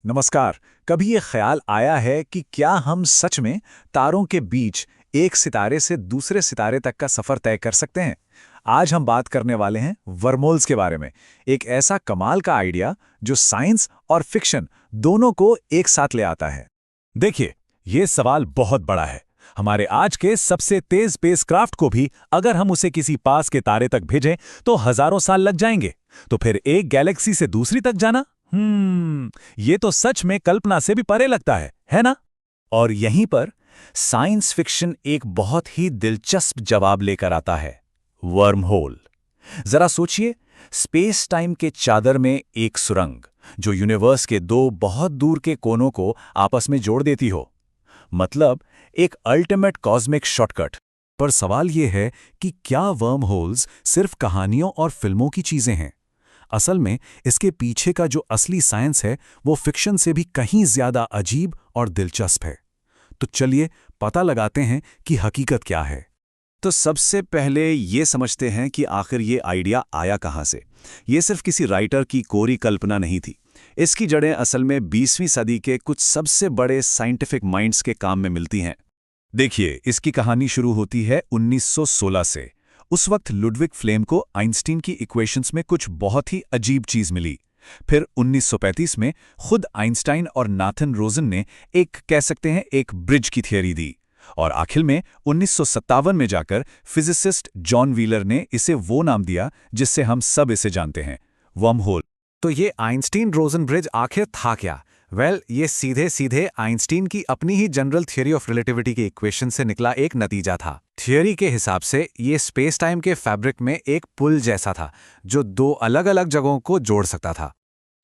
नमस्कार। कभी ये ख्याल आया है कि क्या हम सच में तारों के बीच एक सितारे से दूसरे सितारे तक का सफर तय कर सकते हैं? आज हम बात करने वाले हैं वर्महोल्स के बारे में। एक ऐसा कमाल का आइडिया जो साइंस और फिक्शन दोनों को एक साथ ले आता है। देखिए, ये सवाल बहुत बड़ा है। हमारे आज के सबसे तेज स्पेसक्राफ्ट को भी अगर हम उसे किसी पास के तारे तक भेजें तो हजारों साल लग जाएंगे। तो फिर एक गैलेक्सी से दूसरी तक जाना, ये तो सच में कल्पना से भी परे लगता है ना? और यहीं पर साइंस फिक्शन एक बहुत ही दिलचस्प जवाब लेकर आता है, वर्महोल। जरा सोचिए, स्पेस टाइम के चादर में एक सुरंग जो यूनिवर्स के दो बहुत दूर के कोनों को आपस में जोड़ देती हो। मतलब एक अल्टीमेट कॉस्मिक शॉर्टकट। पर सवाल ये है कि क्या वर्म होल्स सिर्फ कहानियों और फिल्मों की चीजें हैं? असल में इसके पीछे का जो असली साइंस है वो फिक्शन से भी कहीं ज्यादा अजीब और दिलचस्प है। तो चलिए पता लगाते हैं कि हकीकत क्या है। तो सबसे पहले ये समझते हैं कि आखिर ये आइडिया आया कहाँ से। ये सिर्फ किसी राइटर की कोरी कल्पना नहीं थी। इसकी जड़ें असल में 20वीं सदी के कुछ सबसे बड़े साइंटिफिक माइंड्स के काम में मिलती हैं। देखिए, इसकी कहानी शुरू होती है 1916 से। उस वक्त लुडविग फ्लेम को आइंस्टीन की इक्वेशंस में कुछ बहुत ही अजीब चीज मिली। फिर 1935 में खुद आइंस्टाइन और नाथन रोजन ने कह सकते हैं एक ब्रिज की थियरी दी। और आखिर में 1957 में जाकर फिजिसिस्ट जॉन व्हीलर ने इसे वो नाम दिया जिससे हम सब इसे जानते हैं, वर्महोल। तो ये आइंस्टीन रोजन ब्रिज आखिर था क्या? ये सीधे सीधे आइंस्टीन की अपनी ही जनरल थियरी ऑफ रिलेटिविटी की इक्वेशन से निकला एक नतीजा था। थियरी के हिसाब से ये स्पेस टाइम के फैब्रिक में एक पुल जैसा था जो दो अलग अलग जगहों को जोड़ सकता था।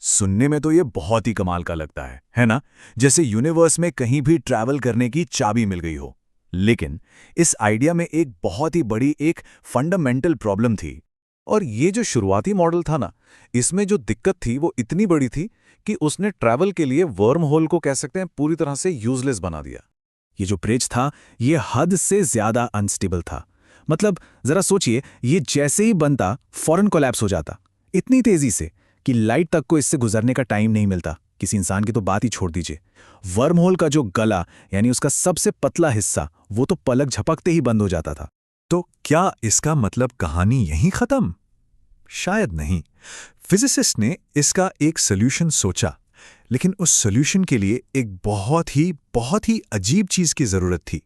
सुनने में तो ये बहुत ही कमाल का लगता है ना? जैसे यूनिवर्स में कहीं भी ट्रैवल करने की चाबी मिल गई हो। लेकिन इस आइडिया में एक बहुत ही बड़ी फंडामेंटल प्रॉब्लम थी। और ये जो शुरुआती मॉडल था ना, इसमें जो दिक्कत थी वो इतनी बड़ी थी कि उसने ट्रैवल के लिए वर्म होल को कह सकते हैं पूरी तरह से यूजलेस बना दिया। ये जो ब्रिज था ये हद से ज्यादा अनस्टेबल था। मतलब जरा सोचिए, ये जैसे ही बनता फौरन कोलैप्स हो जाता, इतनी तेजी से कि लाइट तक को इससे गुजरने का टाइम नहीं मिलता। किसी इंसान की तो बात ही छोड़ दीजिए। वर्म होल का जो गला यानी उसका सबसे पतला हिस्सा वो तो पलक झपकते ही बंद हो जाता था। तो क्या इसका मतलब कहानी यहीं खत्म? शायद नहीं। फिजिसिस्ट ने इसका एक सॉल्यूशन सोचा, लेकिन उस सॉल्यूशन के लिए एक बहुत ही अजीब चीज की जरूरत थी।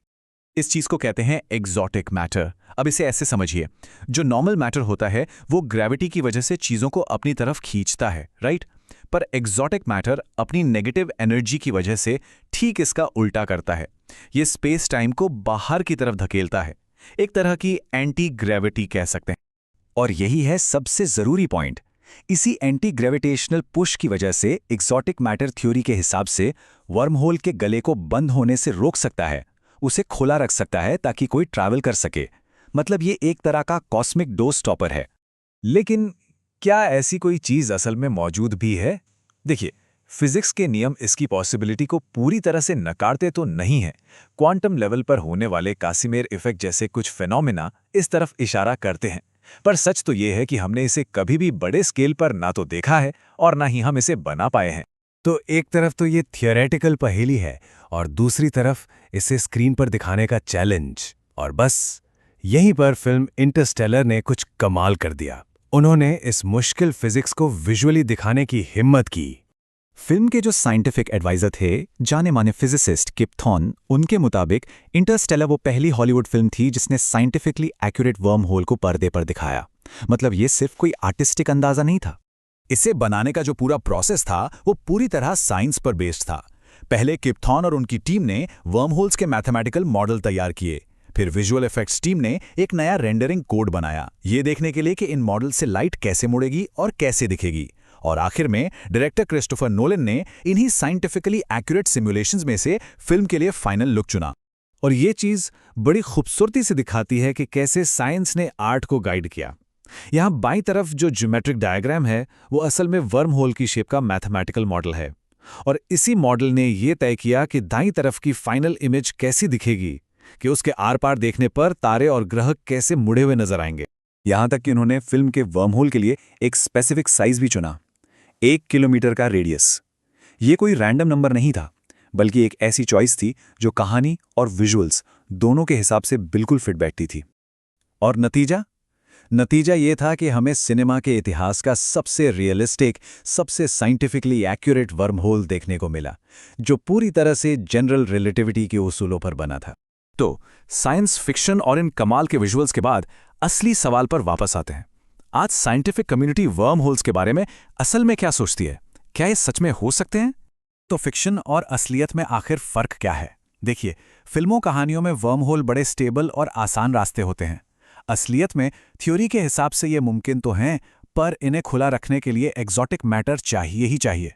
इस चीज को कहते हैं एग्जॉटिक मैटर। अब इसे ऐसे समझिए, जो नॉर्मल मैटर होता है वो ग्रेविटी की वजह से चीजों को अपनी तरफ खींचता है, राइट? पर एग्जॉटिक मैटर अपनी नेगेटिव एनर्जी की वजह से ठीक इसका उल्टा करता है। ये स्पेस टाइम को बाहर की तरफ धकेलता है, एक तरह की एंटी ग्रेविटी कह सकते हैं। और यही है सबसे जरूरी पॉइंट। इसी एंटी ग्रेविटेशनल पुश की वजह से एग्जॉटिक मैटर थ्योरी के हिसाब से वर्महोल के गले को बंद होने से रोक सकता है, उसे खुला रख सकता है ताकि कोई ट्रैवल कर सके। मतलब ये एक तरह का कॉस्मिक डोर स्टॉपर है। लेकिन क्या ऐसी कोई चीज असल में मौजूद भी है? देखिए, फिजिक्स के नियम इसकी पॉसिबिलिटी को पूरी तरह से नकारते तो नहीं हैं। क्वांटम लेवल पर होने वाले कासिमिर इफेक्ट जैसे कुछ फेनोमेना इस तरफ इशारा करते हैं। पर सच तो ये है कि हमने इसे कभी भी बड़े स्केल पर ना तो देखा है और ना ही हम इसे बना पाए हैं। तो एक तरफ तो ये थियोरेटिकल पहेली है और दूसरी तरफ इसे स्क्रीन पर दिखाने का चैलेंज। और बस यहीं पर फिल्म इंटरस्टेलर ने कुछ कमाल कर दिया। उन्होंने इस मुश्किल फिजिक्स को विजुअली दिखाने की हिम्मत की। फिल्म के जो साइंटिफिक एडवाइजर थे, जाने माने फिजिसिस्ट किप थॉर्न, उनके मुताबिक इंटरस्टेलर वो पहली हॉलीवुड फिल्म थी जिसने साइंटिफिकली एक्यूरेट वर्म होल को पर्दे पर दिखाया। मतलब ये सिर्फ कोई आर्टिस्टिक अंदाजा नहीं था। इसे बनाने का जो पूरा प्रोसेस था वो पूरी तरह साइंस पर बेस्ड था। पहले किप थॉर्न और उनकी टीम ने वर्म होल्स के मैथमेटिकल मॉडल तैयार किए। फिर विजुअल इफेक्ट्स टीम ने एक नया रेंडरिंग कोड बनाया, ये देखने के लिए कि इन मॉडल से लाइट कैसे मुड़ेगी और कैसे दिखेगी। और आखिर में डायरेक्टर क्रिस्टोफर नोलन ने इन्हीं साइंटिफिकली एक्यूरेट सिमुलेशंस में से फिल्म के लिए फाइनल लुक चुना। और ये चीज बड़ी खूबसूरती से दिखाती है कि कैसे साइंस ने आर्ट को गाइड किया। यहाँ बाईं तरफ जो ज्योमेट्रिक डायग्राम है वो असल में वर्म होल की शेप का मैथमेटिकल मॉडल है। और इसी मॉडल ने ये तय किया कि दाईं तरफ की फाइनल इमेज कैसी दिखेगी, कि उसके आर पार देखने पर तारे और ग्रह कैसे मुड़े हुए नजर आएंगे। यहां तक कि उन्होंने फिल्म के वर्म होल के लिए एक स्पेसिफिक साइज भी चुना, 1 किलोमीटर का रेडियस। ये कोई रैंडम नंबर नहीं था, बल्कि एक ऐसी चॉइस थी जो कहानी और विजुअल्स दोनों के हिसाब से बिल्कुल फिट बैठती थी। और नतीजा ये था कि हमें सिनेमा के इतिहास का सबसे रियलिस्टिक, सबसे साइंटिफिकली एक्यूरेट वर्म होल देखने को मिला, जो पूरी तरह से जनरल रिलेटिविटी के उसूलों पर बना था। तो साइंस फिक्शन और इन कमाल के विजुअल्स के बाद असली सवाल पर वापस आते हैं। आज साइंटिफिक कम्युनिटी वर्म होल्स के बारे में असल में क्या सोचती है? क्या ये सच में हो सकते हैं? तो फिक्शन और असलियत में आखिर फर्क क्या है? देखिए, फिल्मों कहानियों में वर्म होल बड़े स्टेबल और आसान रास्ते होते हैं। असलियत में थ्योरी के हिसाब से ये मुमकिन तो हैं, पर इन्हें खुला रखने के लिए एग्जॉटिक मैटर चाहिए ही चाहिए।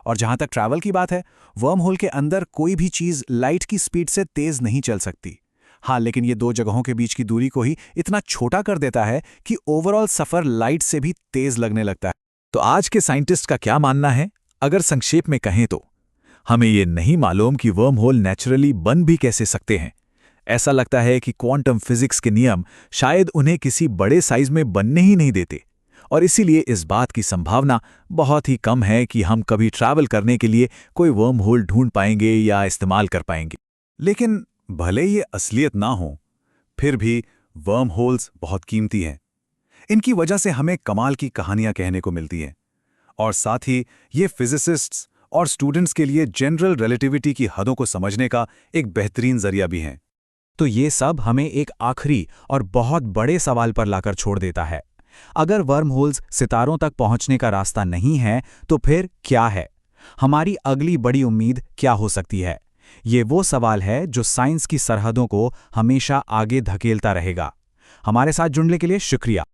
और जहां तक ट्रैवल की बात है, वर्म होल के अंदर कोई भी चीज़ लाइट की स्पीड से तेज नहीं चल सकती। हाँ, लेकिन ये दो जगहों के बीच की दूरी को ही इतना छोटा कर देता है कि ओवरऑल सफ़र लाइट से भी तेज लगने लगता है। तो आज के साइंटिस्ट का क्या मानना है? अगर संक्षेप में कहें तो हमें ये नहीं मालूम कि वर्म होल नेचुरली बन भी कैसे सकते हैं। ऐसा लगता है कि क्वांटम फिजिक्स के नियम शायद उन्हें किसी बड़े साइज में बनने ही नहीं देते, और इसीलिए इस बात की संभावना बहुत ही कम है कि हम कभी ट्रैवल करने के लिए कोई वर्म होल ढूंढ पाएंगे या इस्तेमाल कर पाएंगे। लेकिन भले ये असलियत ना हो, फिर भी वर्म होल्स बहुत कीमती हैं। इनकी वजह से हमें कमाल की कहानियां कहने को मिलती हैं, और साथ ही ये फिजिसिस्ट्स और स्टूडेंट्स के लिए जनरल रिलेटिविटी की हदों को समझने का एक बेहतरीन जरिया भी हैं। तो ये सब हमें एक आखिरी और बहुत बड़े सवाल पर लाकर छोड़ देता है। अगर वर्म होल्स सितारों तक पहुंचने का रास्ता नहीं है, तो फिर क्या है? हमारी अगली बड़ी उम्मीद क्या हो सकती है? ये वो सवाल है जो साइंस की सरहदों को हमेशा आगे धकेलता रहेगा। हमारे साथ जुड़ने के लिए शुक्रिया।